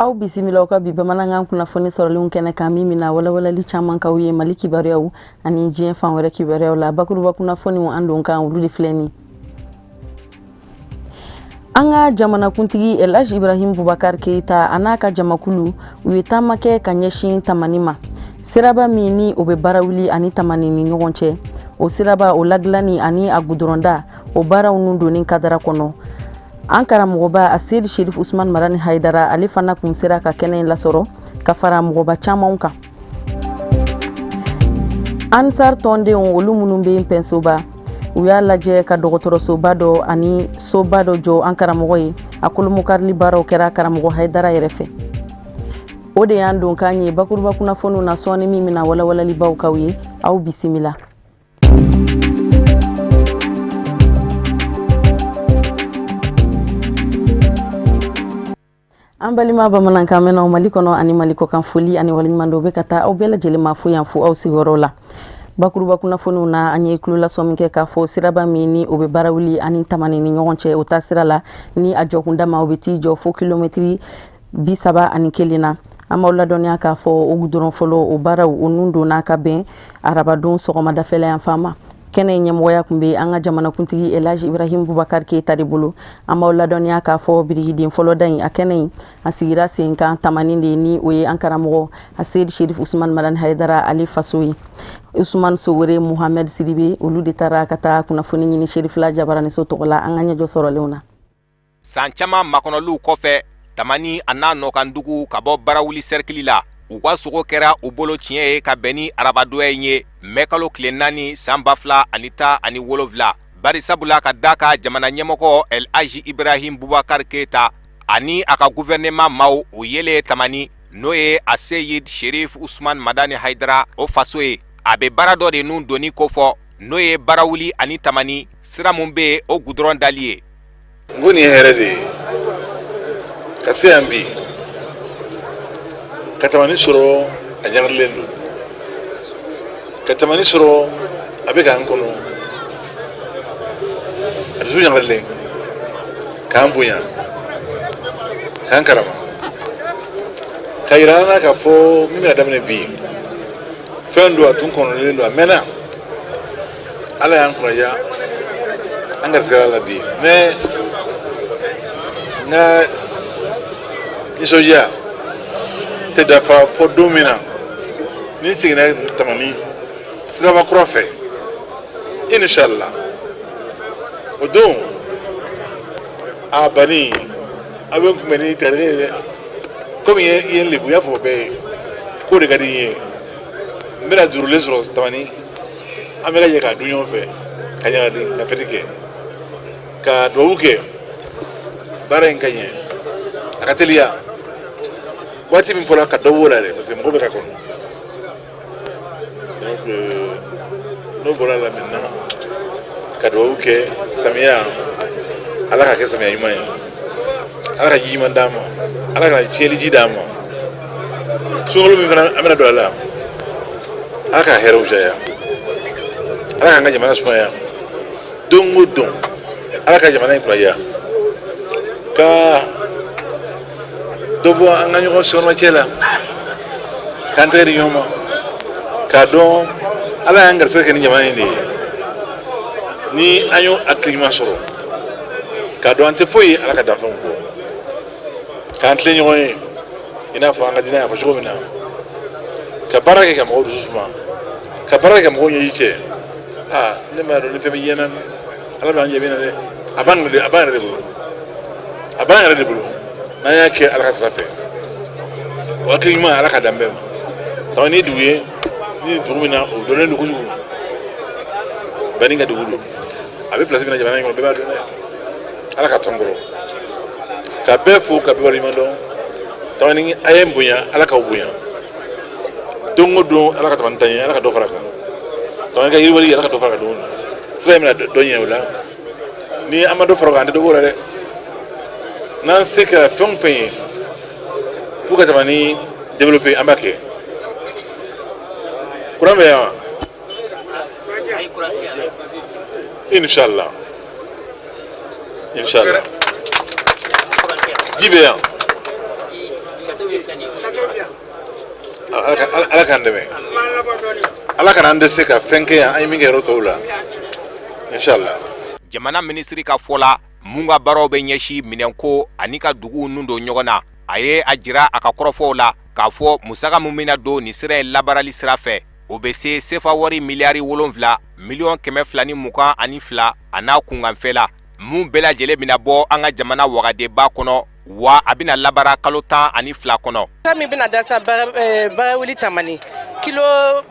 aw bisimila ka bi bamanankan kunnafoni sɔrɔlenw kɛnɛ kan min mina walawalali caman kaw ye Mali kibaruyaw ani diɲɛ fan wɛrɛ kibaruyaw la bakuruba kunnafoniw an don kan olu de filɛ ni an ka jamanakuntigi Elhaji Ibrahim Boubacar Keita a n'a ka jamakulu u ye taama kɛ ka ɲɛsin tamani ma siraba min ni o bɛ barawuli ani tamani ni ɲɔgɔn cɛ o siraba o ladilanni ani a gudɔrɔnda o baaraw nun donni kadara kɔnɔ an karamɔgɔba Asedi Sherif Usman Marani Haidara ale fana kun sera ka kɛnɛ in lasɔrɔ ka fara mɔgɔba camanw kan Ansar tɔndenw olu minnu bɛ Pɛnsoba u y'a lajɛ ka dɔgɔtɔrɔsoba dɔ ani soba dɔ jɔ an karamɔgɔ ye a kolomokarili baaraw kɛra karamɔgɔ Haidara yɛrɛ fɛ o de y'an don kan ye bakuruba kunnafoniw na sɔɔni min mina walawalalibaw kaw ye aw bisimila an balima bamanankan mɛnnaw Mali kɔnɔ ani Mali kɔkan foli ani waleɲuman dɔ bɛ ka taa aw bɛɛ lajɛlen ma fo yan fo aw sigiyɔrɔ la bakuruba kunnafoniw na an ye kulo lasɔmi kɛ k'a fɔ siraba min ni o bɛ barawuli ani tamani ni ɲɔgɔn cɛ o ta sira la ni a jɔkunda ma o bɛ t'i jɔ fo kilomɛtiri 31 na an b'aw ladɔnniya k'a fɔ o gudɔrɔn fɔlɔ o baaraw o nun donna ka bɛn arabadon sɔgɔmadafɛla yan fan ma kɛnɛ ɲɛmɔgɔya kun bɛ an ka jamanakuntigi Elhaji Ibrahim Boubacar Keita de bolo an b'aw ladɔnniya k'a fɔ birigiden fɔlɔ da in a kɛnɛ in a sigira sen kan tamani de ni o ye an karamɔgɔ Asedi Sherif Usman Marani Haidara ale faso ye Usman Sowore Muhammed Sidibe olu de taara ka taa kunnafoni ɲini Sherifla Jabaraniso tɔgɔ la an ka ɲɛjɔ sɔrɔlenw na san caman makɔnɔliw kɔfɛ tamani a n'a nɔkandugu ka bɔ barawuli sɛrikili la u ka sogo kɛra u bolo tiɲɛ ye ka bɛn ni arabadoya ye mɛ kalo tile 4 san 2017 bari sabula ka da ka jamana ɲɛmɔgɔ Elhaji Ibrahim Boubacar Keita ani a ka gouvernement maaw u yele tamani n'o ye Asedi Sherif Usman Marani Haidara o faso ye a bɛ baara dɔ de nun donni kofɔ n'o ye barawuli ani tamani sira mun bɛ o gudɔrɔn dali ye n ko nin ye hɛrɛ de ye ka se yan bi ka tamani sɔrɔ a ɲagarilen don ka tamani sɔrɔ a bɛ k'an kɔnɔ a dusu ɲagarilen k'an bonya k'an karama ka yira an na k'a fɔ min bɛna daminɛ bi fɛn don a tun kɔnɔlen don a mɛnna ala y'an kunnaja an garisigɛra la bi mais n ka nisɔndiya tɛ dafa fɔ don min na ni n seginna tamani siraba kura fɛ inshallah o don a banni a bɛ n kunbɛn ni tigɛtigɛ ye dɛ komi i ye n lebu n y'a fɔ bɛɛ ye k'o de ka di n ye n bɛna jurulen sɔrɔ tamani an bɛ ka jɛ k'a dun ɲɔgɔn fɛ ka ɲagadi ka fɛti kɛ ka dubabu kɛ baara in ka ɲɛ a ka teliya waati min fɔra ka dɔ b'o la dɛ parce que mɔgɔ bɛ ka kɔnɔ donc n'o bɔra la maintenant ka dubabu kɛ samiya ala ka kɛ samiya ɲuman ye ala ka ji ɲuman d'an ma ala ka tiɲɛli ji d'an ma sunkalo min fana an bɛna don a la ala ka hɛrɛw caya ala k'an ka jamana sumaya don o don ala ka jamana in kunaya ka dɔ bɔ an ka ɲɔgɔn sɔrɔmacɛ la k'an tɛgɛ di ɲɔgɔn ma k'a dɔn ala y'an garisɛgɛ kɛ ni jamana in de ye ni an y'o hakili ɲuman sɔrɔ k'a dɔn an tɛ foyi ye ala ka danfɛnw kɔ k'an tilen ɲɔgɔn ye i n'a fɔ an ka diinɛ y'a fɔ cogo min na ka baara kɛ ka mɔgɔw dusu suma ka baara kɛ ka mɔgɔw ɲɛji cɛ ne m'a dɔn ni fɛn bɛ ɲɛna ala b'an jɛ min na dɛ a b'an yɛrɛ de bolo n'an y'a kɛ ala ka sira fɛ o hakili ɲuman ala ka dan bɛɛ ma donc ni dugu ye ni dugu min na o dɔnnen don kojugu bɛɛ ka dugu don a bɛ place min na jamana in kɔnɔ bɛɛ b'a dɔn dɛ ala ka tɔn kɔrɔ ka bɛɛ fo ka bɛɛ waleɲuman dɔn donc ni a ye n bonya ala k'aw bonya don o don ala ka tamani ta ɲɛ ala ka dɔ fara kan donc an ka yiriwali ala ka dɔ fara ka don sira in bɛna dɔ ɲɛ o la ni an ma dɔ fara kan an tɛ dɔ b'o la dɛ n'an se ka fɛn o fɛn ye pour ka tamani développer an b'a kɛ kuran bɛ yan wa inshallah ji bɛ yan ala kan dɛmɛ ala kana an dɛsɛ ka fɛn kɛ yan an ye min kɛ yɔrɔ tɔw la inshallah. Jamana minisiri ka fɔ la mun ka baaraw bɛ ɲɛsi minɛnko ani ka duguw nun don ɲɔgɔn na a ye a jira a ka kɔrɔfɔw la k'a fɔ musaka min bɛna don nin sira in labarali sira fɛ o bɛ se sefa wari miliyari 7 miliyɔn 222 a n'a kunkanfɛ la mun bɛɛ lajɛlen bɛna bɔ an ka jamana wagadenba kɔnɔ wa a bɛna labara kalo 12 kɔnɔ. Min bɛna dasa barawuli tamani kilo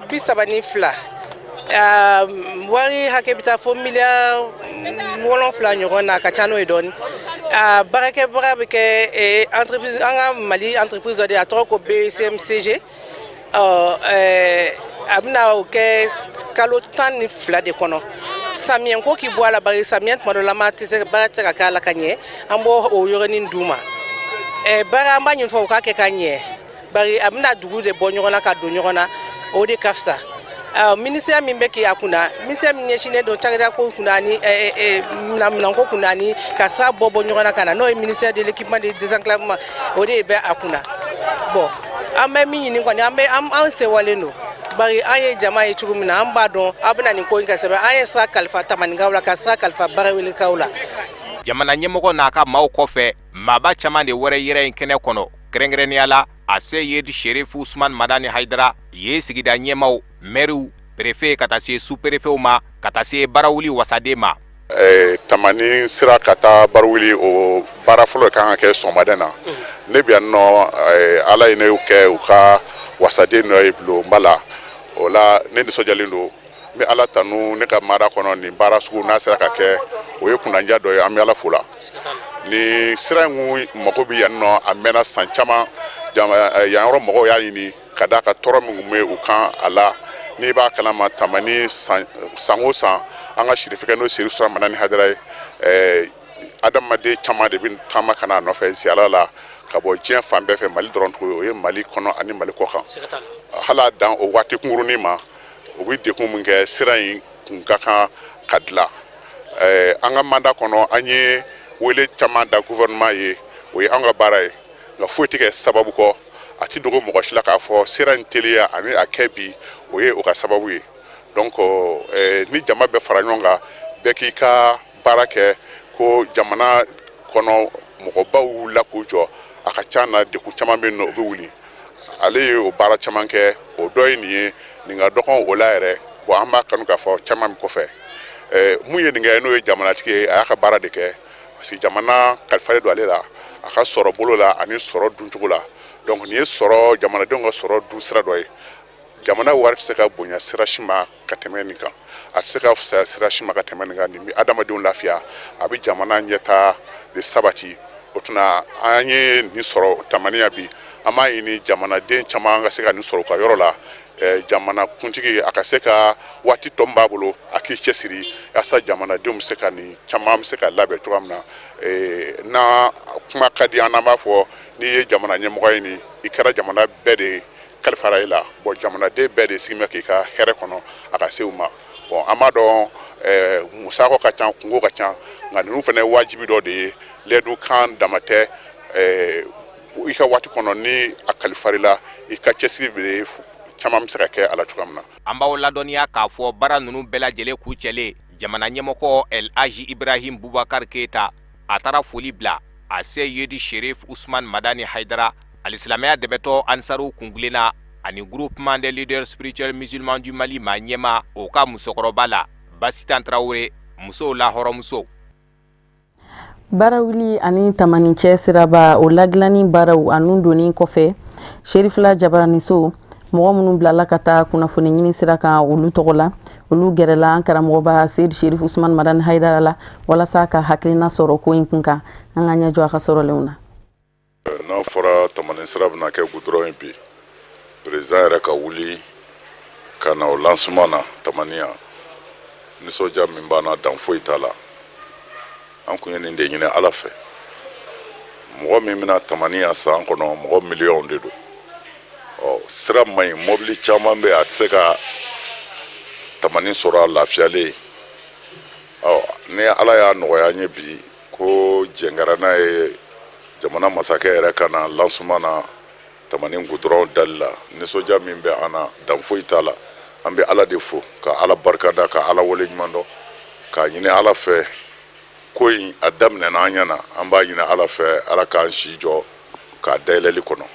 32 wari hakɛ bɛ taa fo miliyari 7 ɲɔgɔn na a ka ca n'o ye dɔɔni baarakɛbaga bɛ kɛ entreprise an ka Mali entreprise dɔ de a tɔgɔ ko BCMCG a bɛna o kɛ kalo 12 de kɔnɔ samiyɛ ko k'i bɔ a la bari samiyɛ tuma dɔ la baara tɛ se ka kɛ a la ka ɲɛ an b'o o yɔrɔnin d'u ma baara an b'a ɲini fɔ u k'a kɛ ka ɲɛ bari a bɛna dugu de bɔ ɲɔgɔn na ka don ɲɔgɔn na o de ka fisa ministère min bɛ k'i a kunna ministère min ɲɛsinnen don cakɛda ko kunna ani minɛnko kunna ani ka sira bɔ ɲɔgɔn na ka na n'o ye ministère de l'équipement de désenclavement o de bɛ a kunna bon an bɛ min ɲini kɔni an sewalen don bari an ye jama ye cogo min na an b'a dɔn a bɛna nin ko in kɛ sɛbɛn an ye sira kalifa tamanikaw la ka sira kalifa barawulikaw la. Jamana ɲɛmɔgɔ n'a ka maaw kɔfɛ maaba caman de wɛrɛ yɛrɛ in kɛnɛ kɔnɔ kɛrɛnkɛrɛnnenya la a se Yedi Sherif Usman Madani Haidara ye sigida ɲɛmaw mɛriw préfet ka taa se sous-préfetw ma ka taa se barawuli wasaden ma. Tamani sira ka taa barawuli o baara fɔlɔ kan ka kɛ sɔgɔmaden na ne bɛ yan nɔ ala ye ne kɛ u ka wasaden nɔ ye bulon bala o la ne nisɔndiyalen don n bɛ ala tanu ne ka mara kɔnɔ nin baara sugu n'a sera ka kɛ o ye kunnadiya dɔ ye an bɛ ala fo la ni sira in mago bɛ yan nɔ a mɛnna san caman yan yɔrɔ mɔgɔw y'a ɲini ka d'a ka tɔɔrɔ min tun bɛ u kan a la n'i b'a kalama Tamani san o san an ka sirifikɛ n'o Seri Usman Madani Haidara ye adamaden caman de bɛ taama ka na nɔfɛ ziyara la ka bɔ diɲɛ fan bɛɛ fɛ Mali dɔrɔn t'o ye o ye Mali kɔnɔ ani Mali kɔkan hala dan o waati kunkurunin ma o bɛ dekun min kɛ sira in kun ka kan ka dilan an ka mandat kɔnɔ an ye wele caman da gouvernement ye o ye an ka baara ye nka foyi tɛ kɛ sababu kɔ a tɛ dogo mɔgɔ si la k'a fɔ sira in teliya ani a kɛ bi o ye o ka sababu ye donc ni jama bɛ fara ɲɔgɔn kan bɛɛ k'i ka baara kɛ ko jamana kɔnɔ mɔgɔbaw wulila k'u jɔ a ka ca na dekun caman bɛ yen nɔ o bɛ wuli ale ye o baara caman kɛ o dɔ ye nin ye nin ka dɔgɔn o la yɛrɛ bon an b'a kanu k'a fɔ caman min kɔfɛ mun ye nin kɛ n'o ye jamanatigi ye a y'a ka baara de kɛ parce que jamana kalifalen don ale la a ka sɔrɔ bolo la ani sɔrɔ duncogo la donc nin ye sɔrɔ jamanadenw ka sɔrɔ du sira dɔ ye jamana wari tɛ se ka bonya sira si ma ka tɛmɛ nin kan a tɛ se ka fisaya sira si ma ka tɛmɛ nin kan nin bɛ adamadenw lafiya a bɛ jamana ɲɛtaa de sabati o tuma an ye nin sɔrɔ Tamaniya bi an b'a ɲini jamanaden caman ka se ka nin sɔrɔ u ka yɔrɔ la jamana kuntigi a ka se ka waati tɔ min b'a bolo a k'i cɛsiri yaasa jamanadenw bɛ se ka nin caman bɛ se ka labɛn cogoya min na n'a kuma ka di an n'an b'a fɔ n'i ye jamana ɲɛmɔgɔ ye nin i kɛra jamana bɛɛ de kalifara i la bon jamanaden bɛɛ de sigi bɛ k'i ka hɛrɛ kɔnɔ a ka se u ma bon an b'a dɔn musakaw ka ca kungo ka ca nka ninnu fana ye wajibi dɔ de ye lɛdu kan dama tɛ i ka waati kɔnɔ ni a kalifari la i ka cɛsiri bɛ caman bɛ se ka kɛ a la cogoya min na. An b'aw ladɔnniya k'a fɔ baara ninnu bɛɛ lajɛlen k'u cɛlen jamana ɲɛmɔgɔ El Haji Ibrahim Bubakar Keita a taara foli bila a se Yedi Sherif Usman Madani Haidara alisilamɛya dɛmɛtɔ Ansaru kungilenna ani groupement des leaders spirituels musulmans du Mali ma ɲɛma o ka musokɔrɔba la Basitan Traoré musow la hɔrɔnmuso. Barawuli ani Tamani cɛ siraba o ladilanni baaraw anu donni kɔfɛ Sherifla Jabaraniso mɔgɔ minnu bilala ka taa kunnafoni ɲini sira kan olu tɔgɔ la olu gɛrɛla an karamɔgɔba Seydi Sherif Usman Madani Haidara la walasa ka hakilina sɔrɔ ko in kun kan an ka ɲɛjɔ a ka sɔrɔlenw na. N'a fɔra Tamani sira bɛna kɛ goudron ye bi président yɛrɛ ka wuli ka na o lancement na Tamaniya nisɔndiya min b'an na dan foyi t'a la an kun ye nin de ɲini Ala fɛ mɔgɔ min bɛna Tamaniya san kɔnɔ mɔgɔ miliyɔnw de don sira man ɲi mobili caman bɛ a tɛ se ka Tamani sɔrɔ a lafiyalen ni Ala y'a nɔgɔya an ye bi ko jɛngara n'a ye jamana masakɛ yɛrɛ ka na lancement na tamani goudron dali la nisɔndiya min bɛ an na dan foyi t'a la an bɛ ala de fo ka ala barikada ka ala waleɲuman dɔn k'a ɲini ala fɛ ko in a daminɛna an ɲɛna an b'a ɲini ala fɛ ala k'an si jɔ k'a dayɛlɛli kɔnɔ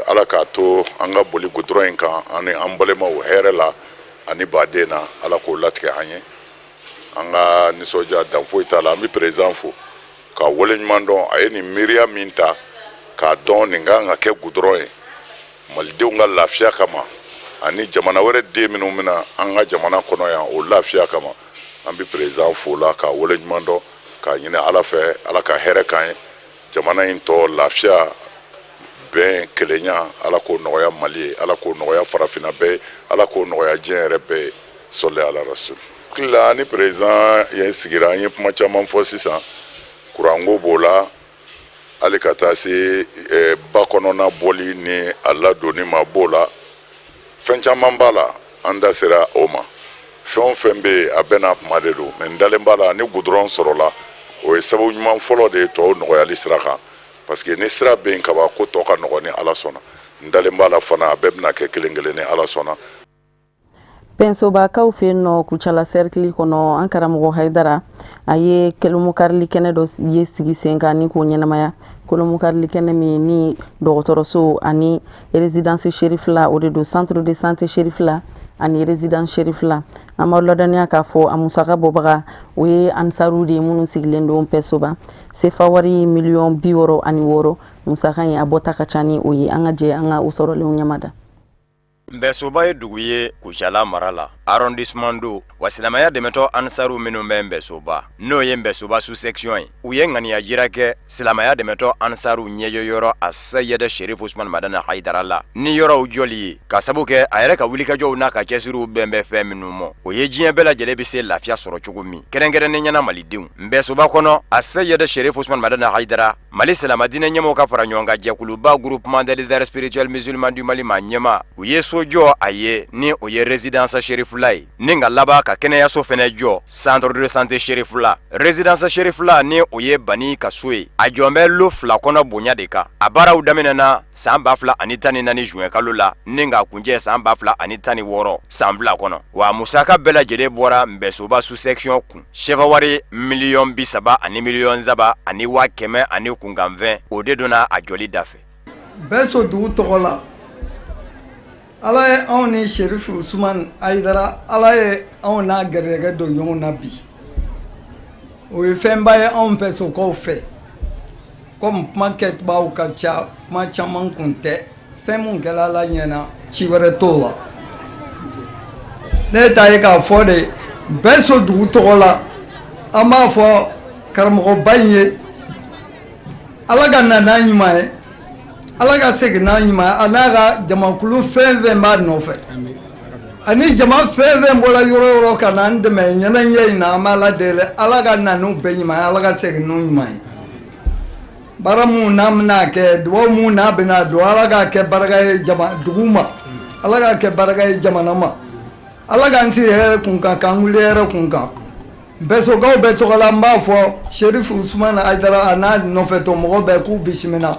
ala k'a to an ka boli goudron in kan ani an balimaw hɛrɛ la ani baden na ala k'o latigɛ an ye an ka nisɔndiya dan foyi t'a la an bɛ président fo ka waleɲuman dɔn a ye nin miiriya min ta k'a dɔn nin kan ka kɛ goudron ye malidenw ka lafiya kama ani jamana wɛrɛ den minnu bɛna an ka jamana kɔnɔ yan o lafiya kama an bɛ président fo la ka waleɲuman dɔn k'a ɲini ala fɛ ala ka hɛrɛ k'an ye jamana in tɔ lafiya bɛn kelenya ala k'o nɔgɔya mali ye ala k'o nɔgɔya farafinna bɛɛ ye ala k'o nɔgɔya diɲɛ yɛrɛ bɛɛ ye sɔli ala rasul la ni président ye sigira an ye kuma caman fɔ sisan kuranko b'o la hali ka taa se ba kɔnɔna bɔli ni a ladonni ma b'o la fɛn caman b'a la an da sera o ma fɛn o fɛn bɛ yen a bɛɛ n'a kuma de don mɛ n dalen b'a la ni goudron sɔrɔla o ye sababu ɲuman fɔlɔ de ye tɔw nɔgɔyali sira kan parce que ni sira bɛ yen ka ban ko tɔ ka nɔgɔ ni ala sɔnna n dalen b'a la fana a bɛɛ bɛna kɛ kelen kelen ni ala sɔnna. Pensobakaw fɛ yen nɔ Kucala cercle kɔnɔ an karamɔgɔ Hayidara a ye kolomukarili kɛnɛ dɔ ye sigi sen kan ni k'o ɲɛnamaya kolomukarili kɛnɛ min ni dɔgɔtɔrɔso ani résidence shérif la o de don centre de santé shérif la ani résidence shérif la an b'aw ladɔnniya k'a fɔ a musaka bɔbaga o ye ansaru de ye minnu sigilen don Pensoba sefa wari $66,000 musaka in a bɔta ka ca ni o ye an ka jɛ an ka o sɔrɔlenw ɲamada. Pensoba ye dugu ye Kucala mara la arrondissement do wa silamaya dɛmɛtɔ ansaru minnu bɛ Pensoba n'o ye Pensoba sous section ye u ye ŋaniya jira kɛ silamaya dɛmɛtɔ ansaru ɲɛjɔyɔrɔ a Sayɛd Sherif Usman Madana Hayidara la ni yɔrɔw jɔli ye ka sabu kɛ a yɛrɛ ka wulikajɔw n'a ka cɛsiriw bɛn bɛ fɛn minnu mɔ o ye diɲɛ bɛɛ lajɛlen bɛ se lafiya sɔrɔ cogo min kɛrɛnkɛrɛnnen ɲɛna malidenw Pensoba kɔnɔ a Sayɛd Sherif Usman Madana Hayidara Mali silamadinɛ ɲɛmɔgɔw ka fara ɲɔgɔn kan jɛkuluba groupement des leaders spirituels musulmans du Mali ma ɲɛma u ye so jɔ a ye ni o ye résidence Sherif la ye ni ka laban ka kɛnɛyaso fɛnɛ jɔ centre de santé Sherif la résidence Sherif la ni o ye bani ka so ye a jɔn bɛ lo 2 kɔnɔ bonya de kan a baaraw daminɛna san 2014 juin kalo la ni ka kuncɛ san 2016 san 2 kɔnɔ wa musaka bɛɛ lajɛlen bɔra Pensoba sous section kun chèvre wari $30,000 ani $7 ani $100 ani kunkan 20 o de donna a jɔli da fɛ Penso dugu tɔgɔ la ala ye anw ni Sherif Usman Hayidara ala ye anw n'a gɛrɛgɛ don ɲɔgɔn na bi o ye fɛnba ye anw Pensokaw fɛ comme kuma kɛbaaw ka ca kuma caman kun tɛ fɛn mun kɛla ala ɲɛna ci wɛrɛ t'o la ne t'a ye k'a fɔ de Penso dugu tɔgɔ la an b'a fɔ karamɔgɔba in ye ala ka na n'a ɲuman ye ala ka segin n'a ɲuman ye a n'a ka jamakulu fɛn fɛn b'a nɔfɛ ani jama fɛn fɛn bɔra yɔrɔ yɔrɔ ka na an dɛmɛ ɲɛnajɛ in na an b'a la deli ala ka na n'u bɛɛ ɲuman ye ala ka segin n'u ɲuman ye baara mun n'a bɛna kɛ dugawu mun n'a bɛna don ala k'a kɛ baraka ye dugu ma ala k'a kɛ baraka ye jamana ma ala k'an sigi hɛrɛ kun kan k'an wuli hɛrɛ kun kan Pensokaw bɛɛ tɔgɔ la n b'a fɔ Sherif Usman Hayidara a n'a nɔfɛtɔ mɔgɔ bɛɛ k'u bisimila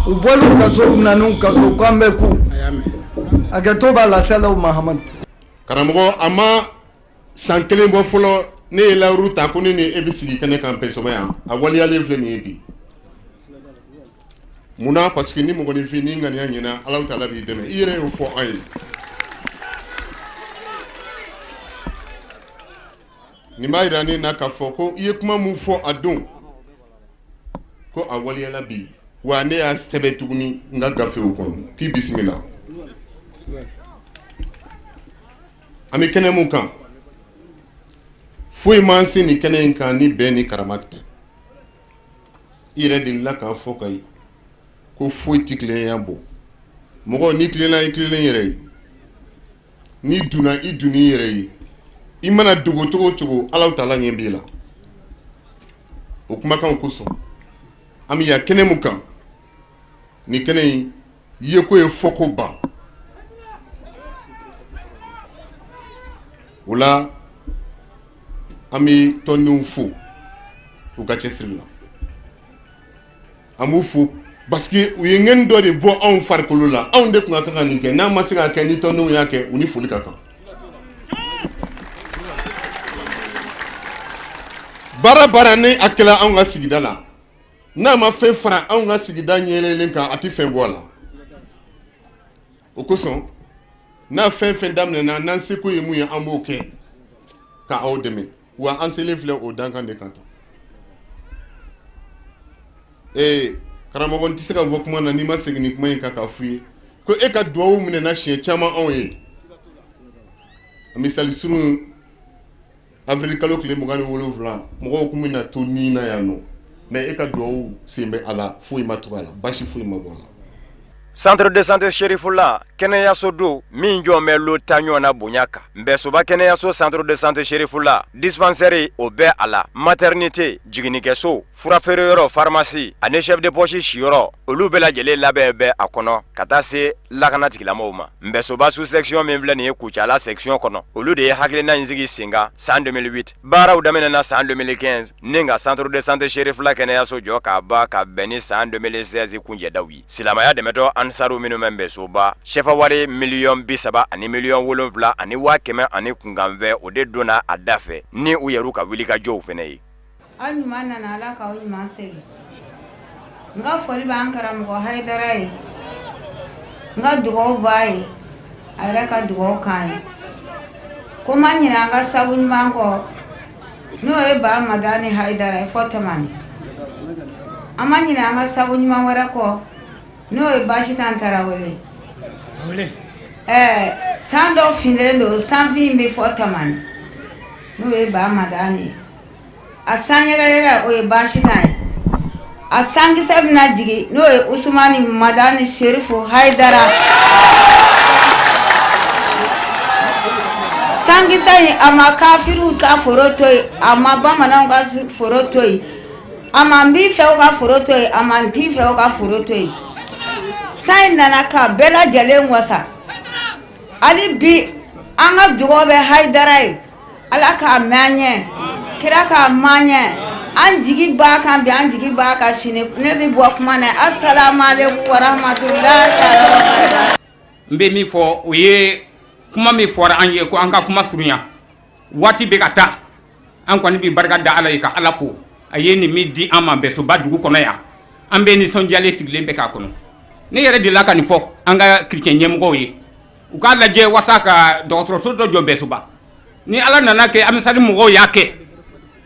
u bɔl'u kaso u nan'u kaso k'an bɛ ku a kɛ to b'a la salaw Mahamadu karamɔgɔ a ma san 1 bɔ fɔlɔ ne ye layiuru ta ko ne ni e bɛ sigi kɛnɛ kan Pensoba yan a waliyalen filɛ nin ye bi munna parce que ni mɔgɔninfin ni ŋaniya ɲɛna Alahu Taala b'i dɛmɛ i yɛrɛ y'o fɔ an ye nin b'a yira ne na k'a fɔ ko i ye kuma mun fɔ a don ko a waliyala bi wa ne y'a sɛbɛn tuguni n ka gafew kɔnɔ k'i bisimila an bɛ kɛnɛ mun kan foyi m'an se nin kɛnɛ in kan ni bɛn ni karama tɛ i yɛrɛ delila k'a fɔ ka ye ko foyi tɛ tilennenya bɔ mɔgɔ n'i tilenna i tilenen yɛrɛ ye n'i dunna i dunni yɛrɛ ye i mana dogo cogo o cogo Alahu Taala ɲɛ b'i la o kumakan kosɔn an bɛ yan kɛnɛ mun kan nin kɛnɛ in ye ko ye fɔ ko ban o la an bɛ tɔndenw fo u ka cɛsiri la an b'u fo parce que u ye ŋɛni dɔ de bɔ anw farikolo la anw de tun ka kan ka nin kɛ n'a ma se ka kɛ ni tɔndenw y'a kɛ u ni foli ka kan baara ni a kɛla anw ka sigida la n'a ma fɛn fara anw ka sigida ɲɛɛlɛlen kan a tɛ fɛn bɔ a la o kosɔn n'a fɛn daminɛna n'an seko ye mun ye an b'o kɛ ka aw dɛmɛ wa an selen filɛ o dankan de kan tan karamɔgɔ n tɛ se ka bɔ kuma na n'i ma segin ni kuma in kan k'a f'i ye ko e ka duwawu minɛna siɲɛ caman anw ye misali surun avril kalo tile 27 mɔgɔw tun bɛna to ni na yan nɔ mais e ka duwawu sen bɛ a la foyi ma tɔgɔ a la basi foyi ma bɔ a la. Centre de santé Sherifula kɛnɛyaso do min jɔn bɛ lo ta ɲɔgɔn na bonya kan Nbɛsoba kɛnɛyaso centre de santé Sherifula dispensaire o bɛ a la maternité jiginnikɛso furafeereyɔrɔ pharmacie ani chef de poche siyɔrɔ olu bɛɛ lajɛlen labɛn bɛ a kɔnɔ ka taa se lakanatigilamɔgɔw ma Nbɛsoba sous section min filɛ nin ye Kucala section kɔnɔ olu de ye hakilina in sigi sen kan san 2008 baaraw daminɛna san 2015 ni ka centre de santé Sherifula kɛnɛyaso jɔ k'a ban ka bɛn ni san 2016 kunjɛdaw ye silamɛya dɛmɛtɔ ansaru minnu bɛ Nbɛsoba shefa wari $30 ani $7 ani $100 ani kunkanfɛ o de donna a da fɛ ni u yɛrɛ ka wuli ka jɔw fɛnɛ ye an ɲuman nana ala k'aw ɲuman segin n ka foli b'an karamɔgɔ Hayidara ye n ka dugawu b'a ye a yɛrɛ ka dugawu k'an ye ko ma ɲinɛ an ka sabu ɲuman kɔ n'o ye ba Madani Hayidara ye fɔ Tamani an ma ɲinɛ an ka sabu ɲuman wɛrɛ kɔ n'o ye Bashitan Tarawele san dɔ finnen don sanfin bɛ fɔ Tamani n'o ye ba Madani ye a san yɛrɛ o ye Bashitan ye a sankisɛ bɛna jigin n'o ye Usumani Madani Sherifu Hayidara sankisɛ in a ma kafiriw ka foro to yen a ma bamananw ka foro to yen a ma n b'i fɛ u ka foro to yen a ma n t'i fɛ u ka foro to yen san in nana ka bɛɛ lajɛlen wasa hali bi an ka dugawu bɛ Hayidara ye ala k'a mɛn an ɲɛ kira k'a mɛn an ɲɛ an jigi b'a kan bi an jigi b'a kan sini ne bɛ bɔ kuma na assalamu alaikum wa rahmatulahi ta'ala n bɛ min fɔ o ye kuma min fɔra an ye ko an ka kuma surunya waati bɛ ka taa an kɔni bɛ barika da ala ye ka ala fo a ye nin min di an ma Nbɛsoba dugu kɔnɔ yan an bɛ nisɔndiyalen sigilen bɛ k'a kɔnɔ ne yɛrɛ delila ka nin fɔ an ka chrétien ɲɛmɔgɔw ye u k'a lajɛ wasa ka dɔgɔtɔrɔso dɔ jɔ Nbɛsoba ni ala nana kɛ amisali mɔgɔw y'a kɛ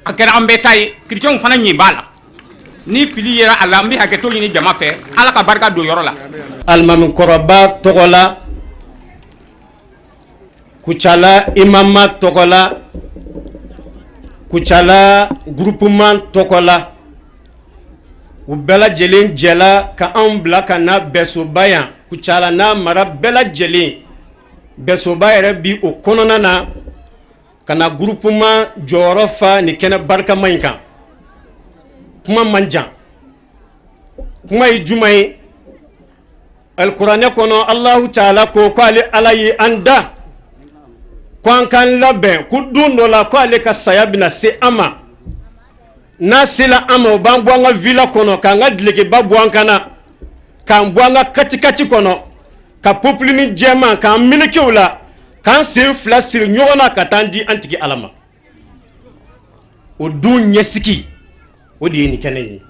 a kɛra an bɛɛ ta ye chrétienw fana ɲɛ b'a la ni fili yera a la an bɛ hakɛto ɲini jama fɛ ala ka barika don yɔrɔ la alimami kɔrɔba tɔgɔ la Kucala imama tɔgɔ la Kucala groupement tɔgɔ la u bɛɛ lajɛlen jɛla ka anw bila ka na Nbɛsoba yan Kucala n'a mara bɛɛ lajɛlen Nbɛsoba yɛrɛ bi o kɔnɔna na ka na groupement jɔyɔrɔ fa ni kɛnɛ barikama in kan kuma man jan kuma ye juma ye alikuranɛ kɔnɔ Allahu Taala ko ale ala ye an da ko an kan labɛn ko don dɔ la ko ale ka saya bɛna se an ma n'a sela an ma o b'an bɔ an ka villa kɔnɔ k'an ka dilekeba bɔ an kan na k'an bɔ an ka katikati kɔnɔ ka populini jɛman k'an melekew la k'an sen fila siri ɲɔgɔn na ka taa di an tigi ala ma o dun ɲɛsigi o de ye nin kɛnɛ ye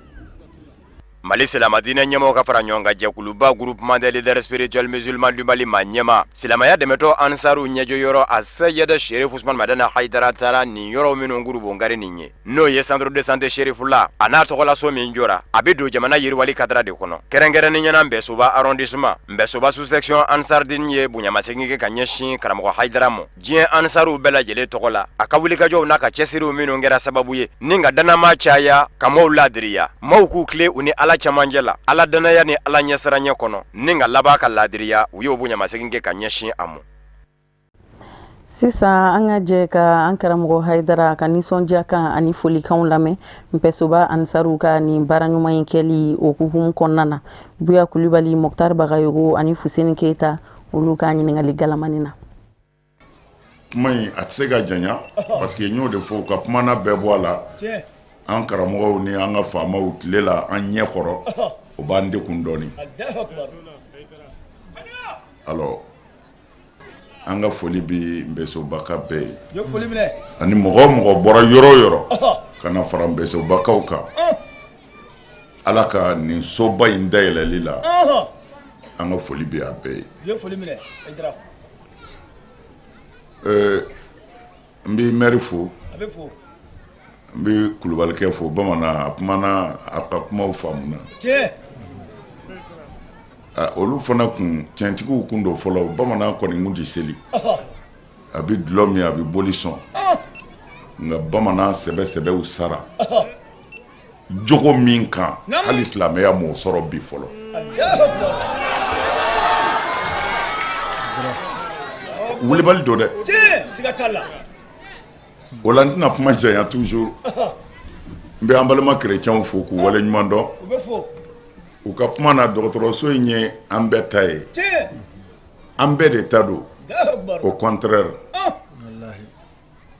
Mali silamadinɛ ɲɛmɔgɔ ka fara ɲɔgɔn kan jɛkuluba groupement des leaders spirituels musulmans du Mali ma ɲɛma silamɛya dɛmɛtɔ ansaru ɲɛjɔyɔrɔ a Seyɛd Sherif Usman Madani Hayidara taara nin yɔrɔ minnu groupe ngari nin ye n'o ye centre de santé Sherifula a n'a tɔgɔla so min jɔra a bɛ don jamana yiriwali kadara de kɔnɔ kɛrɛnkɛrɛnnen ɲɛna Nbɛsoba arrondissement Nbɛsoba sous section ansardin ye bonyamasegin kɛ ka ɲɛsin karamɔgɔ Hayidara ma diɲɛ ansaru bɛɛ lajɛlen tɔgɔ la a ka wulikajɔw n'a ka cɛsiriw minnu kɛra sababu ye ni ka danama caya ka maaw ladiriya maaw k'u tile u ni ala cɛmancɛ la ala danaya ni ala ɲɛsiranya kɔnɔ ni ka laban ka ladiriya u y'o bonyamasegin kɛ ka ɲɛsin a ma sisan an ka jɛ ka an karamɔgɔ Hayidara ka nisɔndiya kan ani folikanw lamɛn Nbɛsoba ansaru ka nin baara ɲuman in kɛli o hukumu kɔnɔna na Buya Kulibali Moktar Bagayogo ani Fuseni Keyita olu ka ɲininkali galamani na kuma in a tɛ se ka janya parce que n y'o de fɔ ka kumana bɛɛ bɔ a la an karamɔgɔw ni an ka faamaw tile la an ɲɛ kɔrɔ o b'an dekun dɔɔni alors an ka foli bi Nbɛsobaka bɛɛ ye ani mɔgɔ o mɔgɔ bɔra yɔrɔ o yɔrɔ ka na fara Nbɛsobakaw kan Ala ka nin soba in dayɛlɛli la an ka foli bi a bɛɛ ye n bɛ maire fo n bɛ Kulubalikɛ fo bamanan a kumana a ka kumaw faamuna olu fana kun tiɲɛtigiw kun do fɔlɔ bamanan kɔni kun tɛ seli a bɛ dulɔ min a bɛ boli sɔn nka bamanan sɛbɛsɛbɛw sara jogo min kan hali silamɛya m'o sɔrɔ bi fɔlɔ wulibali do dɛ o la n tɛna kuma janya toujours n bɛ an balima kerecɛnw fo k'u wale ɲuman dɔn u ka kuma na dɔgɔtɔrɔso in ye an bɛɛ ta ye an bɛɛ de ta don au contraire